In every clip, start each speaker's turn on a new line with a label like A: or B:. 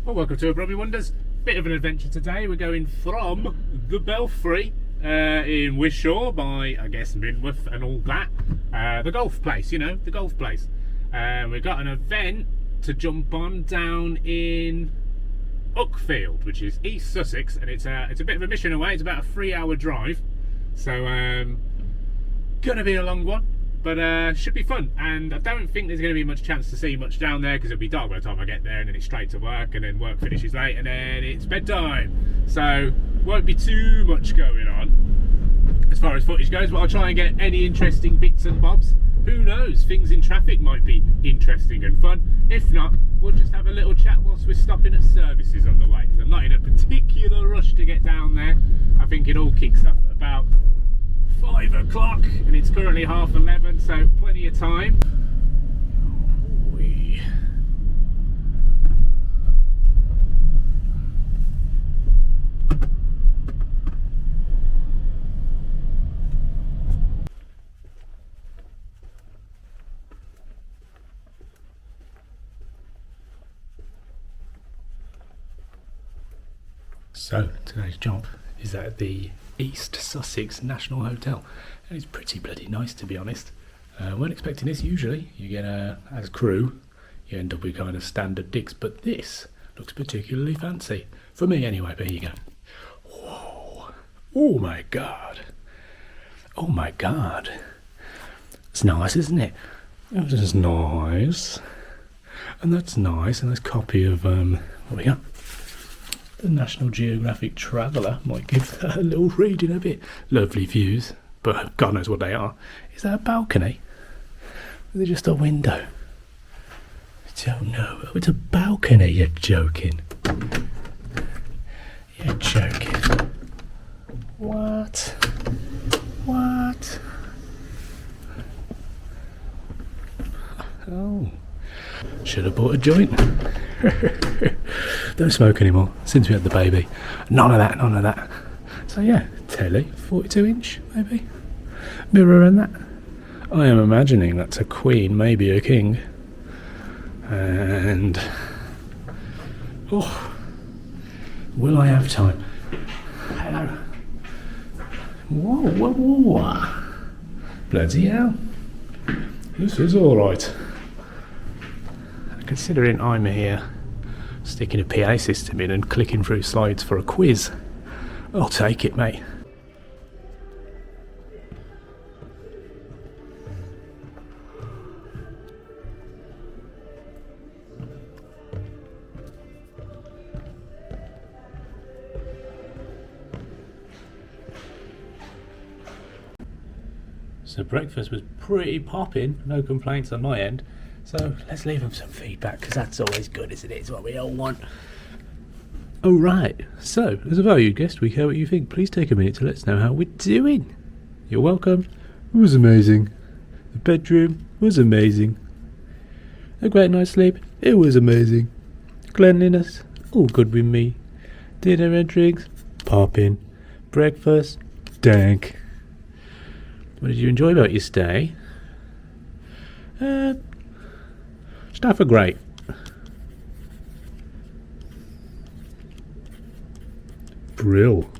A: Well, welcome to Bromley Wonders. Bit of an adventure today. We're going from the Belfry in Wishaw by, I guess, Minworth and all that. The golf place, you know, the golf place. We've got an event to jump on down in Uckfield, which is East Sussex, and it's a bit of a mission away. It's about a 3-hour drive, so gonna be a long one, but should be fun. And I don't think there's going to be much chance to see much down there because it'll be dark by the time I get there, and then it's straight to work, and then work finishes late, and then it's bedtime, so won't be too much going on as far as footage goes, but I'll try and get any interesting bits and bobs. Who knows, things in traffic might be interesting and fun. If not, we'll just have a little chat whilst we're stopping at services on the way, because I'm not in a particular rush to get down there. I think it all kicks off at about 5 o'clock, and it's currently 11:30, so plenty of time. So today's job is at the East Sussex National Hotel, and it's pretty bloody nice, to be honest. Weren't expecting this. Usually you get as a crew you end up with kind of standard digs, but this looks particularly fancy for me anyway. But here you go. Whoa, oh my god, oh my god, it's nice, isn't it? It is nice, and that's nice. And this copy of what we got, the National Geographic Traveller. Might give that a little read in a bit. Lovely views, but God knows what they are. Is that a balcony? Or is it just a window? I don't know. Oh, it's a balcony. You're joking. You're joking. What? What? Oh. Should have bought a joint. Don't smoke anymore since we had the baby. None of that, none of that. So yeah, telly, 42 inch maybe. Mirror and that. I am imagining that's a queen, maybe a king. And oh, will I have time? Hello. Whoa, whoa, whoa. Bloody hell. This is alright. Considering I'm here sticking a PA system in and clicking through slides for a quiz, I'll take it, mate. So breakfast was pretty popping, no complaints on my end. So let's leave them some feedback, because that's always good, isn't it? It's what we all want. Oh right, so as a valued guest, we care what you think. Please take a minute to let us know how we're doing. You're welcome. It was amazing. The bedroom was amazing. A great night's sleep. It was amazing. Cleanliness, all good with me. Dinner and drinks, popping. Breakfast, dank. What did you enjoy about your stay? Staff are great. Brill.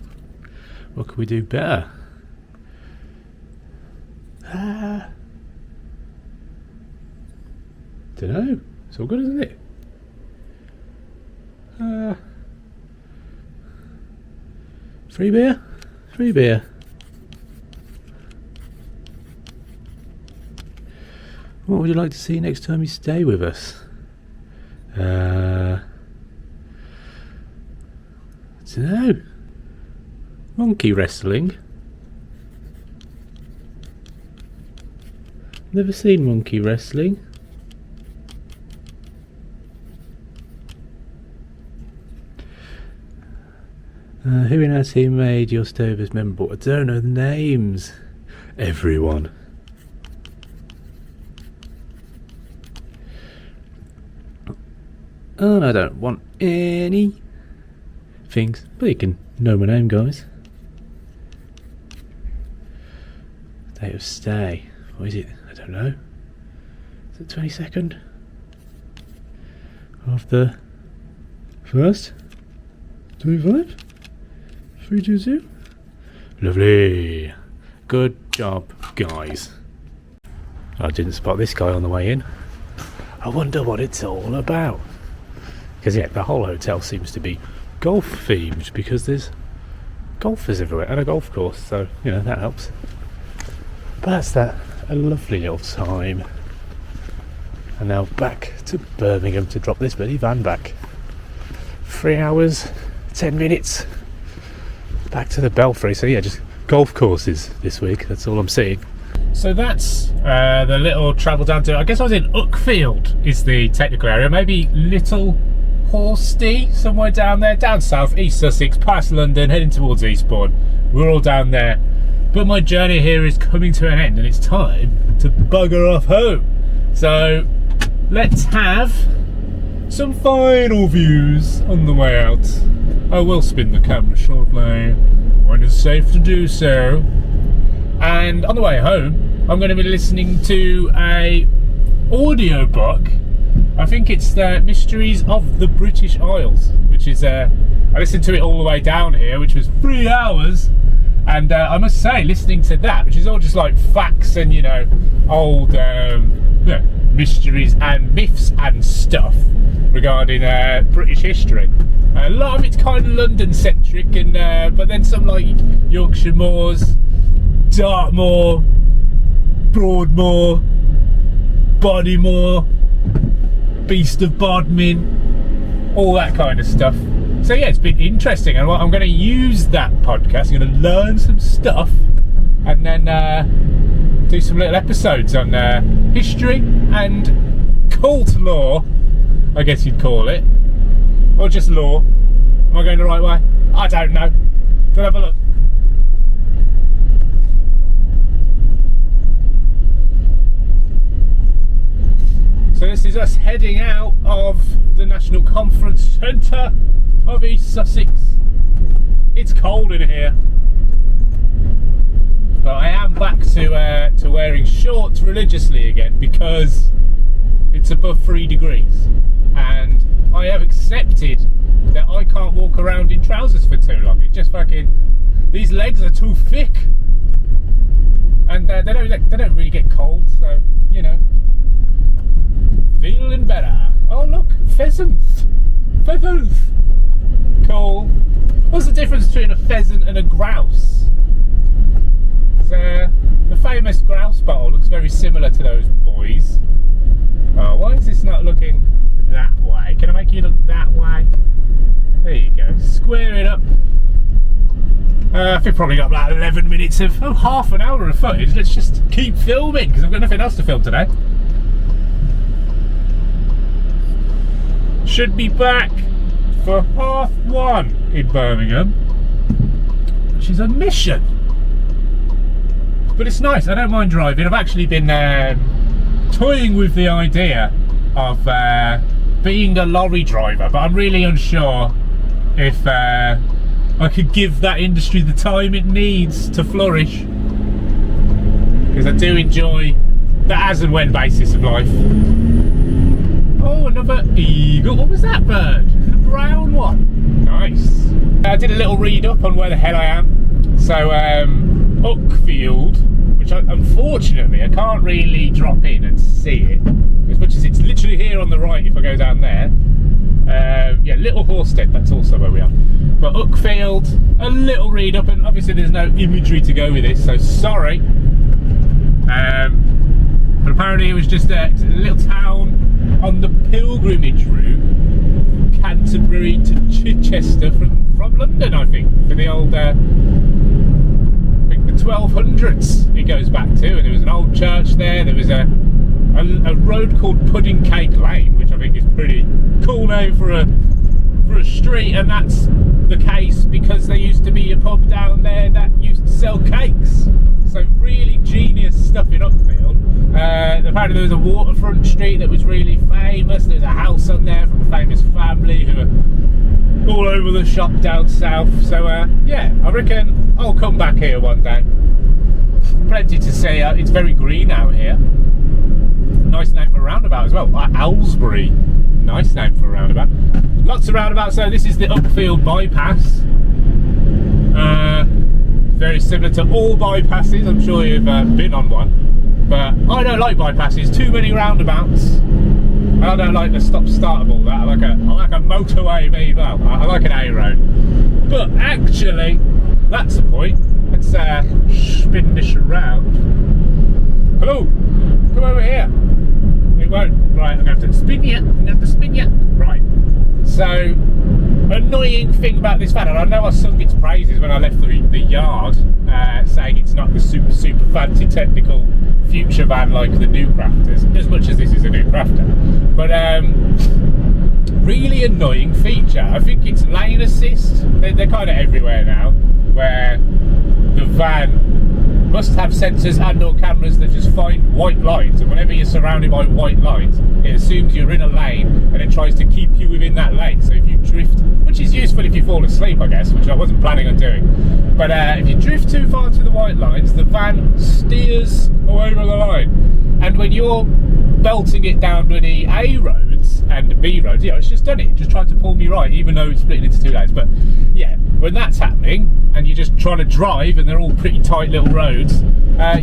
A: What could we do better? Dunno. It's all good, isn't it? Free beer? Free beer. What would you like to see next time you stay with us? I don't know. Monkey wrestling? Never seen monkey wrestling. Who in our team made your stay with us memorable? I don't know the names. Everyone. And I don't want any things, but you can know my name, guys. Date of stay. What is it? I don't know. Is it 22nd? Of the First. 25. 320. Lovely. Good job, guys. I didn't spot this guy on the way in. I wonder what it's all about. Because, yeah, the whole hotel seems to be golf themed because there's golfers everywhere and a golf course. So, you know, that helps. But that's that. A lovely little time. And now back to Birmingham to drop this bloody van back. 3 hours, 10 minutes. Back to the Belfry. So, yeah, just golf courses this week. That's all I'm seeing. So that's the little travel down to, I guess I was in Uckfield is the technical area, maybe Little Horsty, somewhere down there, down south, East Sussex, past London, heading towards Eastbourne. We're all down there. But my journey here is coming to an end and it's time to bugger off home. So let's have some final views on the way out. I will spin the camera shortly when it's safe to do so. And on the way home, I'm going to be listening to a audiobook. I think it's the Mysteries of the British Isles, which is, I listened to it all the way down here, which was 3 hours. And I must say, listening to that, which is all just like facts and, you know, old mysteries and myths and stuff regarding British history. A lot of it's kind of London-centric, and but then some like Yorkshire Moors, Dartmoor, Broadmoor, Bodymore, Beast of Bodmin, all that kind of stuff. So yeah, it's been interesting, and I'm going to use that podcast. I'm going to learn some stuff, and then do some little episodes on history and cult lore, I guess you'd call it, or just lore. Am I going the right way? I don't know. Let's have a look. So this is us heading out of the National Conference Centre of East Sussex. It's cold in here, but I am back to wearing shorts religiously again because it's above 3 degrees, and I have accepted that I can't walk around in trousers for too long. It just fucking, these legs are too thick, and they don't really get cold, so you know. Feeling better. Oh look, pheasants. Feathers. Cool. What's the difference between a pheasant and a grouse? The famous grouse bottle looks very similar to those boys. Oh, why is this not looking that way? Can I make you look that way? There you go. Square it up. I think probably got about 11 minutes of half an hour of footage. Let's just keep filming because I've got nothing else to film today. Should be back for 1:30 in Birmingham, which is a mission. But it's nice. I don't mind driving. I've actually been toying with the idea of being a lorry driver, but I'm really unsure if I could give that industry the time it needs to flourish, because I do enjoy the as and when basis of life. Oh, another eagle. What was that bird? The brown one. Nice. I did a little read up on where the hell I am. So, Uckfield, which unfortunately I can't really drop in and see it, as much as it's literally here on the right if I go down there. Yeah, Little Horsted, that's also where we are. But Uckfield, a little read up, and obviously there's no imagery to go with this, so sorry. But apparently it was just a little town on the pilgrimage route, Canterbury to Chichester from London, I think, for the old, I think the 1200s it goes back to, and there was an old church there. There was a road called Pudding Cake Lane, which I think is pretty cool name for a street, and that's the case because there used to be a pub down there that used to sell cakes. So really genius stuff in Uckfield. Apparently there was a waterfront street that was really famous. There's a house on there from a famous family who are all over the shop down south. So yeah, I reckon I'll come back here one day. Plenty to see. It's very green out here. Nice name for a roundabout as well. Aylesbury. nice name for a roundabout. Lots of roundabouts. So this is the Uckfield bypass. Very similar to all bypasses. I'm sure you've been on one, but I don't like bypasses. Too many roundabouts. I don't like the stop-start of all that. I like a motorway, maybe. Well, I like an A road. But actually, that's the point. Let's spin this around. Hello, come over here. It won't. Right, I'm going to have to spin you. I'm going to have to spin you. Right. So, annoying thing about this van, and I know I sung its praises when I left the yard, saying it's not the super fancy technical future van like the new Crafters, as much as this is a new Crafter. But really annoying feature. I think it's lane assist. They're kind of everywhere now, where the van must have sensors and or cameras that just find white lines, and whenever you're surrounded by white lines, it assumes you're in a lane and then tries to keep you within that lane. So if you drift, which is useful if you fall asleep, I guess, which I wasn't planning on doing, but if you drift too far to the white lines, the van steers away from the line, and when you're belting it down bloody A roads and B roads, yeah, it's just done it. Just tried to pull me right, even though it's split into two lanes. But yeah, when that's happening and you're just trying to drive and they're all pretty tight little roads,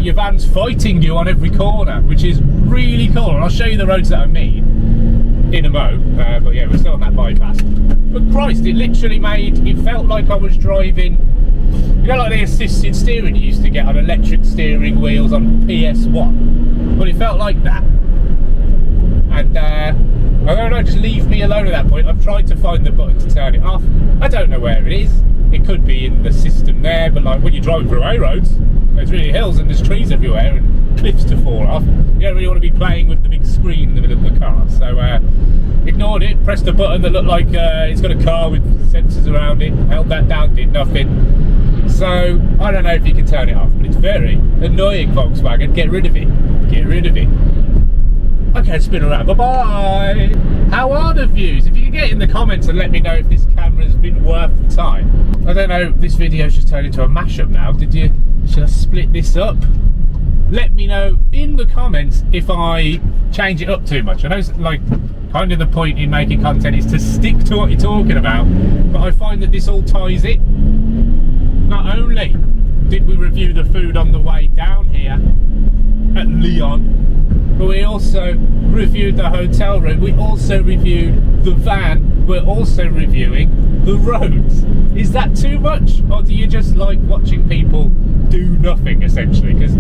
A: your van's fighting you on every corner, which is really cool. And I'll show you the roads that I mean in a mo. But yeah, we're still on that bypass. But Christ, it literally it felt like I was driving, you know, like the assisted steering you used to get on electric steering wheels on PS1. But it felt like that. And I don't know, just leave me alone at that point. I've tried to find the button to turn it off. I don't know where it is. It could be in the system there, but like when you're driving through A roads, there's really hills and there's trees everywhere and cliffs to fall off. You don't really want to be playing with the big screen in the middle of the car. So ignored it, pressed a button that looked like it's got a car with sensors around it, held that down, did nothing. So I don't know if you can turn it off, but it's very annoying, Volkswagen. Get rid of it. Get rid of it. Okay, spin around. Bye-bye. How are the views? If you can get in the comments and let me know if this camera's been worth the time. I don't know, this video's just turned into a mashup now. Should I split this up? Let me know in the comments if I change it up too much. I know it's like kind of the point in making content is to stick to what you're talking about, but I find that this all ties it. Not only did we review the food on the way down here at Lyon, but we also reviewed the hotel room, we also reviewed the van, we're also reviewing the roads. Is that too much, or do you just like watching people do nothing, essentially? Because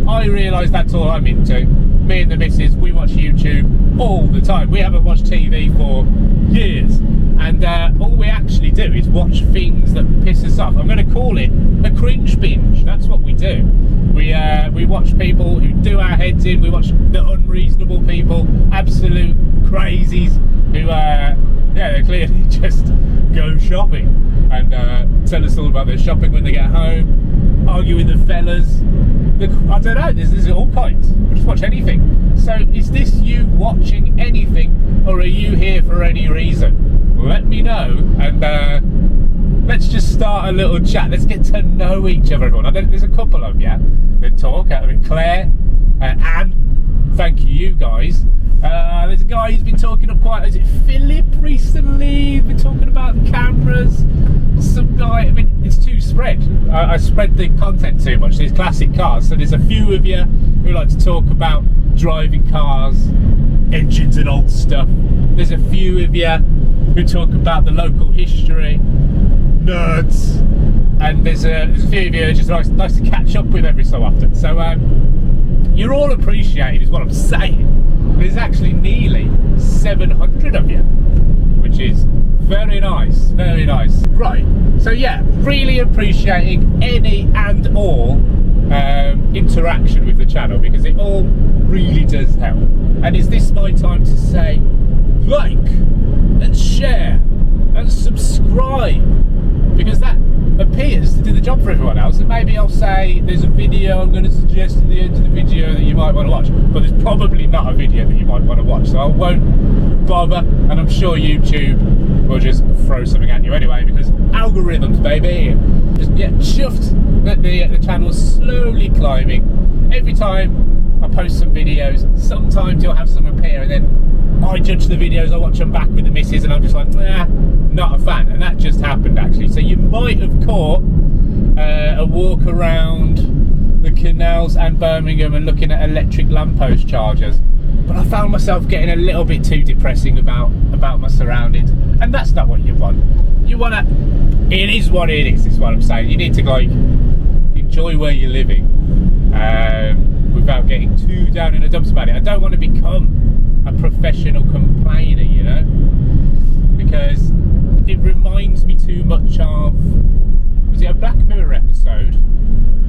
A: I realise that's all I'm into. Me and the missus, we watch YouTube all the time. We haven't watched TV for years, and all we actually do is watch things that piss us off. I'm going to call it a cringe binge. That's what we do. We watch people who do our heads in. We watch the unreasonable people, absolute crazies who they clearly just go shopping and tell us all about their shopping when they get home, argue with the fellas. I don't know, there's all kinds. We'll just watch anything. So is this you watching anything, or are you here for any reason? Let me know, and let's just start a little chat. Let's get to know each other, everyone. There's a couple of you that talk. Claire, Anne, thank you guys. There's a guy who's been talking up quite, is it Philip recently? He's been talking about cameras. Some guy, I mean, it's too spread. I spread the content too much. There's classic cars. So there's a few of you who like to talk about driving cars, engines and old stuff. There's a few of you who talk about the local history, nerds. And there's a few of you who just nice to catch up with every so often. So you're all appreciated is what I'm saying. There's actually nearly 700 of you, which is very nice, very nice. Right, so yeah, really appreciating any and all interaction with the channel, because it all really does help. And is this my time to say like and share and subscribe, because that appears to do the job for everyone else. And maybe I'll say there's a video I'm going to suggest at the end of the video that you might want to watch, but there's probably not a video that you might want to watch, so I won't bother. And I'm sure YouTube will just throw something at you anyway, because algorithms, baby. Just yeah, chuffed that the channel's slowly climbing. Every time I post some videos, sometimes you'll have some appear, and then I judge the videos, I watch them back with the missus, and I'm just like, nah, not a fan. And that just happened, actually. So you might have caught a walk around the canals and Birmingham and looking at electric lamppost chargers. But I found myself getting a little bit too depressing about my surroundings, and that's not what you want. You want to, it is what it is what I'm saying. You need to like enjoy where you're living without getting too down in the dumps about it. I don't want to become a professional complainer, you know, because it reminds me too much of, was it a Black Mirror episode?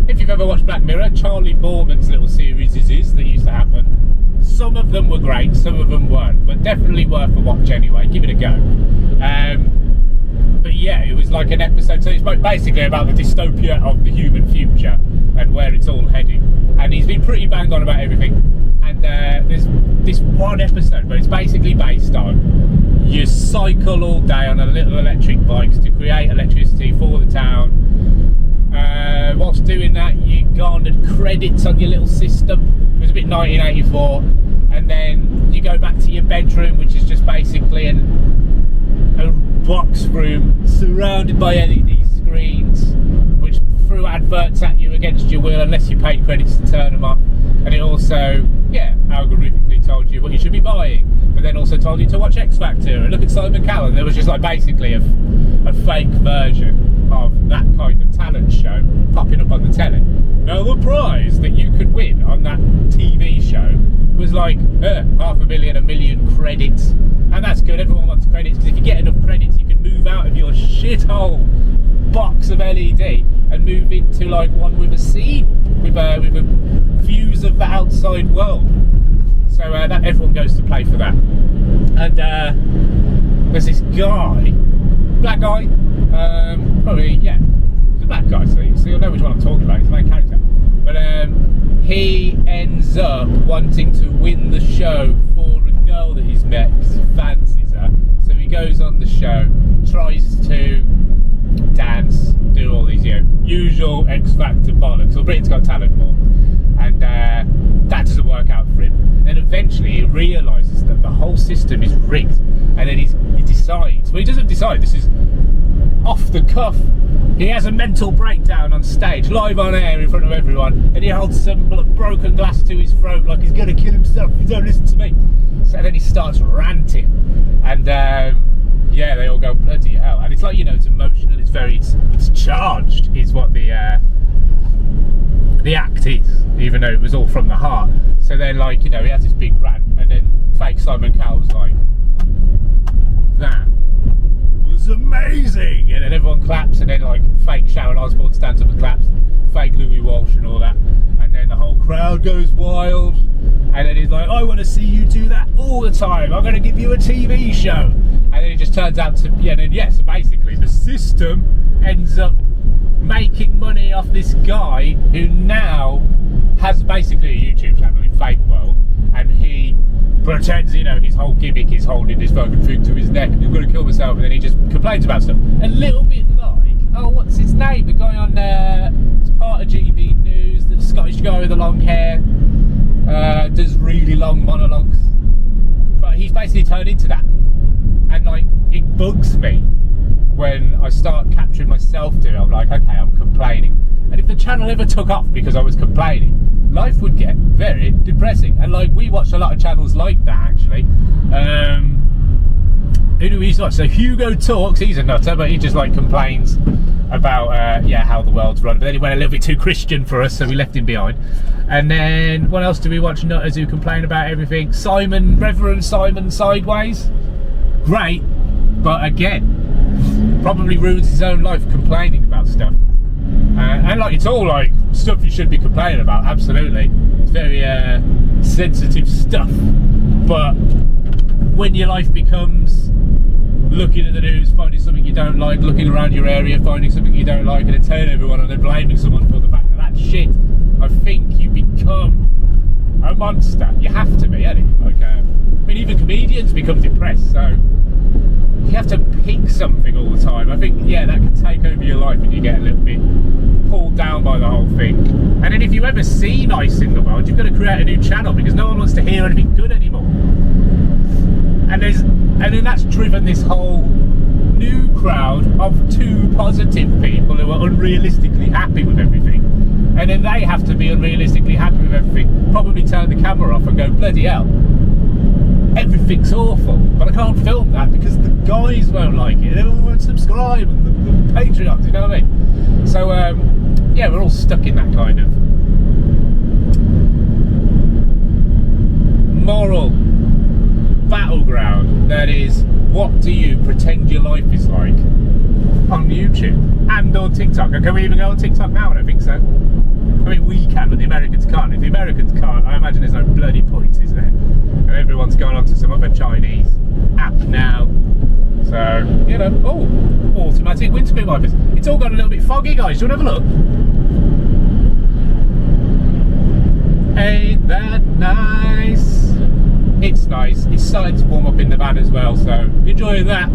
A: If you've ever watched Black Mirror, Charlie Borman's little series is that used to happen. Some of them were great, some of them weren't, but definitely worth a watch anyway. Give it a go. But yeah, it was like an episode, so it's basically about the dystopia of the human future and where it's all heading. And he's been pretty bang on about everything. And there's this one episode where it's basically based on you cycle all day on a little electric bikes to create electricity for the town. Whilst doing that, you garnered credits on your little system. It was a bit 1984, and then you go back to your bedroom, which is just basically a box room surrounded by LED screens, which threw adverts at you against your will unless you paid credits to turn them off. And it also, algorithmically told you what you should be buying, but then also told you to watch X Factor and look at Simon Cowell. There was just like basically a fake version of that kind of talent show popping up on the telly. Now the prize that you could win on that TV show was like $500,000, 1 million credits, and that's good. Everyone wants credits, because if you get enough credits you can move out of your shithole box of LED and move into like one with a scene, with a views of the outside world. So that everyone goes to play for that. And there's this guy, black guy, probably, yeah, he's a black guy, so you'll know which one I'm talking about. He's the main character. But he ends up wanting to win the show for a girl that he's met because he fancies her. So he goes on the show, tries to dance, do all these, usual X Factor bollocks, or Britain's Got Talent more, and that doesn't work out for him. Then eventually he realises that the whole system is rigged, and then he decides, well, he doesn't decide, this is off the cuff. He has a mental breakdown on stage, live on air in front of everyone, and he holds some broken glass to his throat like he's going to kill himself if you don't listen to me. So then he starts ranting, and they all go bloody hell. And it's like, it's emotional, it's charged, is what the act is, even though it was all from the heart. So then, like, he has this big rant, and then fake Simon Cowell's like, that was amazing, and then everyone claps, and then like fake Sharon Osbourne stands up and claps, fake Louis Walsh and all that, and then the whole crowd goes wild, and then he's like, I want to see you do that all the time, I'm going to give you a TV show. And then it just turns out to, so basically the system ends up making money off this guy who now has basically a YouTube channel in Fake World, and he pretends, his whole gimmick is holding this fucking thing to his neck and he's going to kill himself, and then he just complains about stuff. A little bit like, what's his name? The guy on it's part of GB News, the Scottish guy with the long hair, does really long monologues. But he's basically turned into that. And like, it bugs me when I start capturing myself doing it. I'm like, okay, I'm complaining. And if the channel ever took off because I was complaining, life would get very depressing. And like, we watch a lot of channels like that, actually. Who do we watch? So Hugo Talks, he's a nutter, but he just like complains about how the world's run. But then he went a little bit too Christian for us, so we left him behind. And then what else do we watch? Nutters who complain about everything. Reverend Simon Sideways, great, but again, probably ruins his own life complaining about stuff. And like, it's all like stuff you should be complaining about, absolutely. It's very sensitive stuff. But when your life becomes looking at the news, finding something you don't like, looking around your area, finding something you don't like, and then telling everyone and then blaming someone for the fact that shit, I think you become a monster. You have to be, like, even comedians become depressed, so you have to pick something all the time. I think, that can take over your life and you get a little bit pulled down by the whole thing. And then if you ever see nice in the world, you've got to create a new channel, because no one wants to hear anything good anymore. And then that's driven this whole new crowd of too positive people who are unrealistically happy with everything. And then they have to be unrealistically happy with everything, probably turn the camera off and go, bloody hell, everything's awful. But I can't film that because the guys won't like it, everyone won't subscribe, and the Patreons, you know what I mean? So, yeah, we're all stuck in that kind of moral battleground that is, what do you pretend your life is like on YouTube and on TikTok? And can we even go on TikTok now? I don't think so. I mean, we can, but the Americans can't. If the Americans can't, I imagine there's no bloody point, is there? And everyone's gone on to some other Chinese app now. So, you know, oh, automatic windscreen wipers. It's all got a little bit foggy, guys. Do you want to have a look? Ain't that nice? It's nice. It's starting to warm up in the van as well, so enjoying that.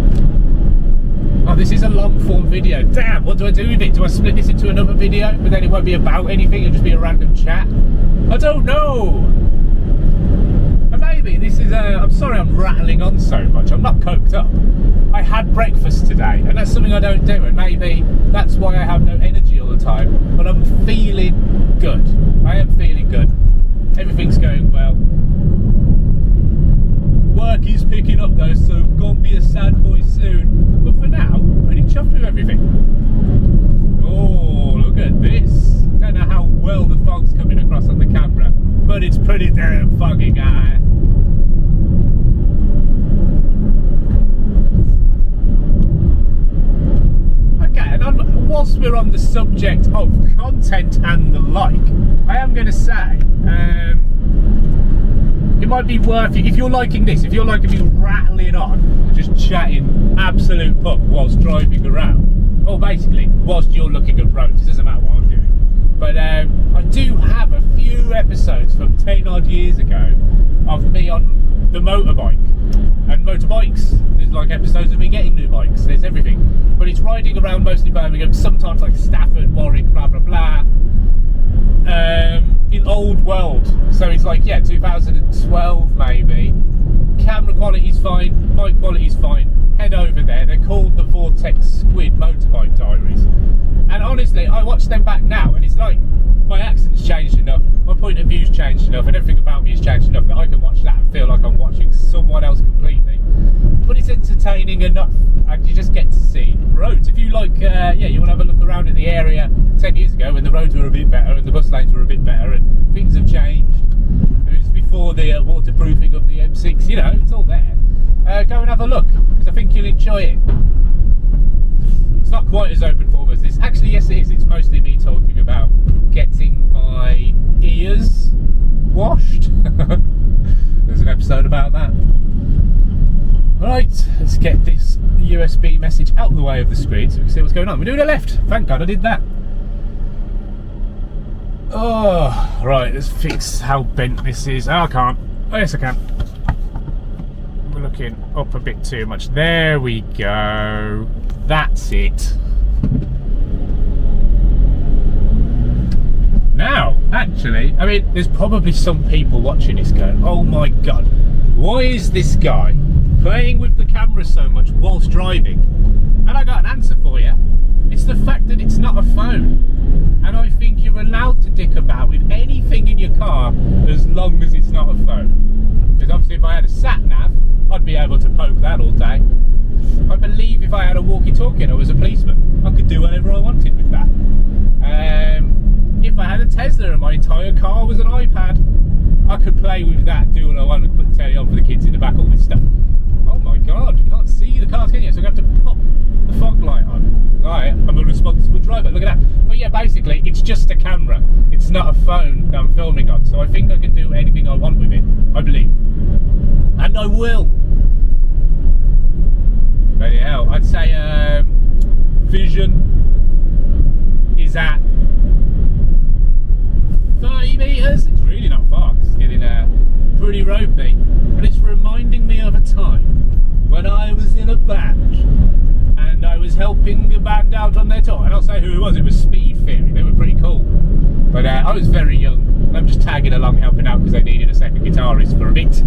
A: Oh, this is a long form video. Damn, what do I do with it? Do I split this into another video, but then it won't be about anything, it'll just be a random chat? I don't know. And maybe this is I'm sorry I'm rattling on so much. I'm not coked up. I had breakfast today, and that's something I don't do, and maybe that's why I have no energy all the time, but I'm feeling good. I am feeling good. Everything's going well. Work is picking up though, so gonna be a sad boy soon. But for now, pretty chuffed with everything. Oh, look at this. Don't know how well the fog's coming across on the camera, but it's pretty damn foggy, guy. Okay, and whilst we're on the subject of content and the like, I am going to say, it might be worth it if you're liking this, if you're liking me rattling on, just chatting absolute pup whilst driving around, or basically whilst you're looking at roads. It doesn't matter what I'm doing. But I do have a few episodes from 10 odd years ago of me on the motorbike. And motorbikes, there's like episodes of me getting new bikes, there's everything. But it's riding around mostly Birmingham, sometimes like Stafford, Warwick, blah blah blah. In old world, so it's like, yeah, 2012 maybe. Camera quality's fine, mic quality's fine. Head over there. They're called the Vortex Squid Motorbike Diaries. And honestly, I watch them back now, and it's like my accent's changed enough, my point of view's changed enough, and everything about me has changed enough that I can watch that and feel like I'm watching someone else completely. But it's entertaining enough, and you just get to see roads. If you like, yeah, you want to have a look around at the area 10 years ago when the roads were a bit better and the bus lanes were a bit better and things have changed. It was before the waterproofing of the M6, you know, it's all there. Go and have a look, because I think you'll enjoy it. It's not quite as open form as this. Actually, yes it is. It's mostly me talking about getting my ears washed. There's an episode about that. Right, let's get this USB message out of the way of the screen so we can see what's going on. We're doing a left. Thank God I did that. Oh, right, let's fix how bent this is. Oh, I can't. Oh, yes, I can. We're looking up a bit too much. There we go. That's it. Now, actually, I mean, there's probably some people watching this going, oh my God, why is this guy playing with the camera so much whilst driving? And I got an answer for you. It's the fact that it's not a phone. And I think you're allowed to dick about with anything in your car as long as it's not a phone. Because obviously if I had a sat nav, I'd be able to poke that all day. I believe if I had a walkie-talkie and I was a policeman, I could do whatever I wanted with that. If I had a Tesla and my entire car was an iPad, I could play with that, do what I want, put the telly on for the kids in the back, all this stuff. Oh my God, you can't see the cars, can you? So I'm going to have to pop the fog light on. Alright, I'm a responsible driver, look at that. But yeah, basically, it's just a camera. It's not a phone that I'm filming on. So I think I can do anything I want with it, I believe. And I will. Bloody hell, I'd say vision is at 30 metres. It's really not far. It's getting pretty ropey. But it's reminding me of a time when I was in a band and I was helping a band out on their tour. And I'll say who it was. It was Speed Theory. They were pretty cool. But I was very young. I'm just tagging along, helping out because they needed a second guitarist for a bit.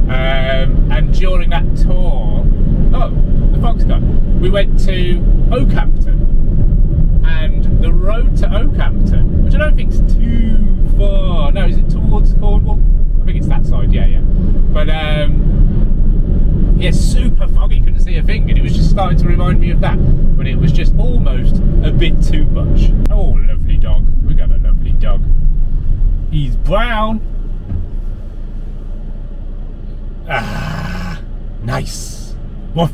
A: And during that tour, the fog's gone. We went to Oakhampton, and the road to Oakhampton, which I don't think is too far. No, is it towards Cornwall? I think it's that side. Yeah. But yeah, super foggy. Couldn't see a thing, and it was just starting to remind me of that. But it was just almost a bit too much. Oh, lovely dog. We got a lovely dog. He's brown. Ah, nice. Woof.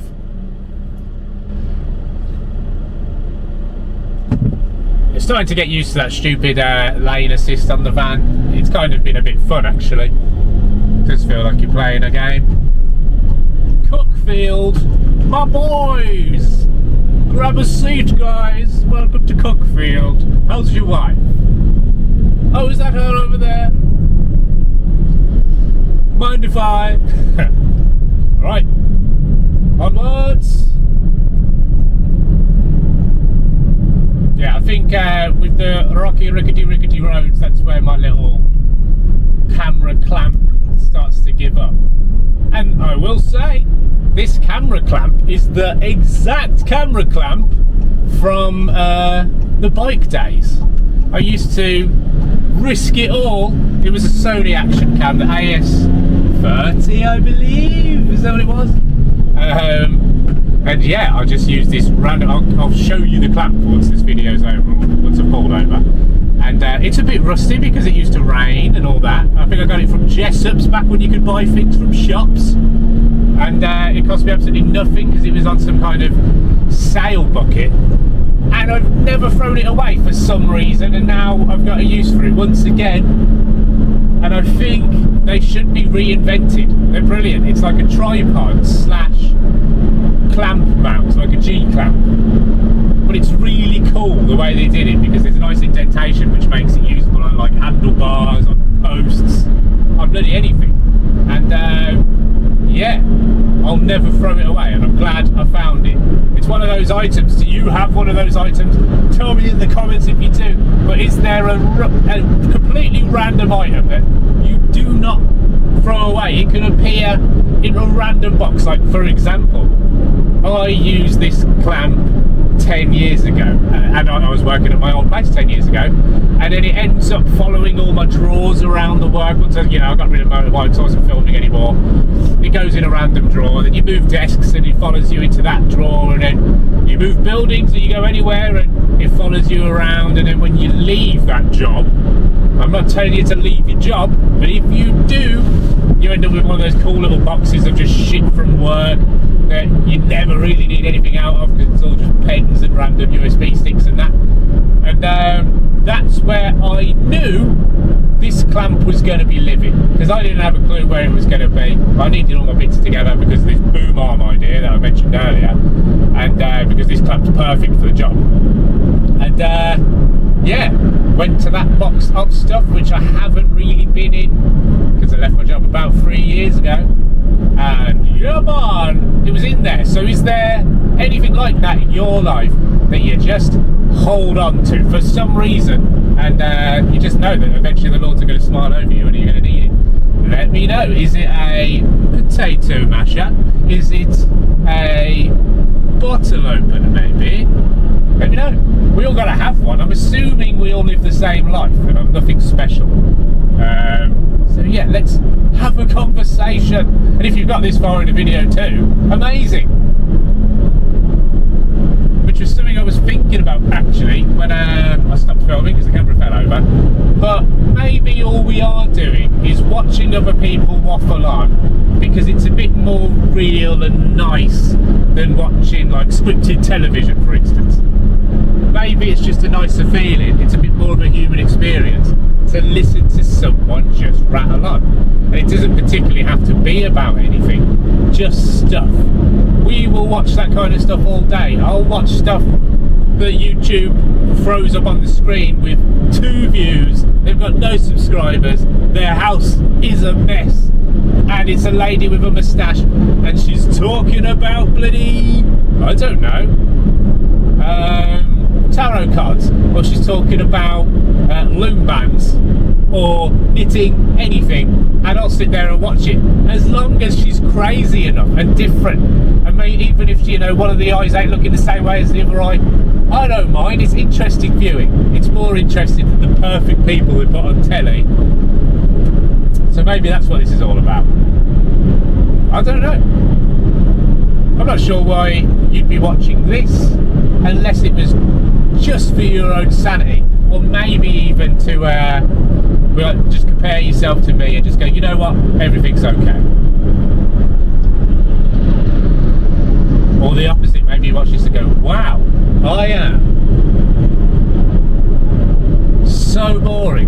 A: It's starting to get used to that stupid lane assist on the van. It's kind of been a bit fun, actually. Does feel like you're playing a game. Cookfield, my boys. Grab a seat, guys. Welcome to Cookfield. How's your wife? Oh, is that her over there? Mind if I? Right. Onwards. Yeah, I think with the rocky, rickety roads, that's where my little camera clamp starts to give up. And I will say, this camera clamp is the exact camera clamp from the bike days. I used to risk it all. It was a Sony action cam, the AS30, I believe. Is that what it was? And yeah, I'll just use this random. I'll show you the clamp once this video's over, once I've pulled over. And it's a bit rusty because it used to rain and all that. I think I got it from Jessop's back when you could buy things from shops. And it cost me absolutely nothing because it was on some kind of sale bucket. And I've never thrown it away for some reason, and now I've got a use for it once again. And I think they should be reinvented. They're brilliant. It's like a tripod / clamp mount, like a G-clamp. But it's really cool the way they did it, because there's a nice indentation which makes it usable on like handlebars, on posts, on bloody anything. And yeah, I'll never throw it away, and I'm glad I found it. It's one of those items. Do you have one of those items? Tell me in the comments if you do. But is there a completely random item that you do not throw away? It can appear in a random box. Like, for example, I used this clamp 10 years ago, and I was working at my old place 10 years ago, and then it ends up following all my drawers around the work. Once I got rid of motorbikes, so I wasn't filming anymore. It goes in a random drawer, then you move desks and it follows you into that drawer, and then you move buildings and you go anywhere and it follows you around. And then when you leave that job, I'm not telling you to leave your job, but if you do, you end up with one of those cool little boxes of just shit from work that you never really need anything out of, because it's all just pens and random USB sticks and that. And that's where I knew this clamp was going to be living, because I didn't have a clue where it was going to be. I needed all my bits together because of this boom arm idea that I mentioned earlier, and because this clamp's perfect for the job. And yeah, went to that box of stuff which I haven't really been in, because I left my job about 3 years ago. And yeah, man, it was in there. So is there anything like that in your life that you just hold on to for some reason, and you just know that eventually the Lords are going to smile over you and you're going to need it? Let me know. Is it a potato masher? Is it a bottle opener maybe? Let me know. We all got to have one. I'm assuming we all live the same life and I'm nothing special. So yeah, let's have a conversation. And if you've got this far in the video too, amazing. Which was something I was thinking about actually when I stopped filming because the camera fell over. But maybe all we are doing is watching other people waffle on, because it's a bit more real and nice than watching like scripted television, for instance. Maybe it's just a nicer feeling. It's a bit more of a human experience to listen to someone just rattle on. And it doesn't particularly have to be about anything, just stuff. We will watch that kind of stuff all day. I'll watch stuff that YouTube throws up on the screen with 2 views, they've got no subscribers, their house is a mess, and it's a lady with a moustache and she's talking about bloody, I don't know, tarot cards, or she's talking about loom bands. or knitting, anything, and I'll sit there and watch it, as long as she's crazy enough and different. I mean, even if, you know, one of the eyes ain't looking the same way as the other eye, I don't mind. It's interesting viewing. It's more interesting than the perfect people we put on telly. So maybe that's what this is all about. I don't know. I'm not sure why you'd be watching this unless it was just for your own sanity, or maybe even to just compare yourself to me and just go, you know what, everything's okay. Or the opposite, maybe you watch this and go, wow, I am so boring.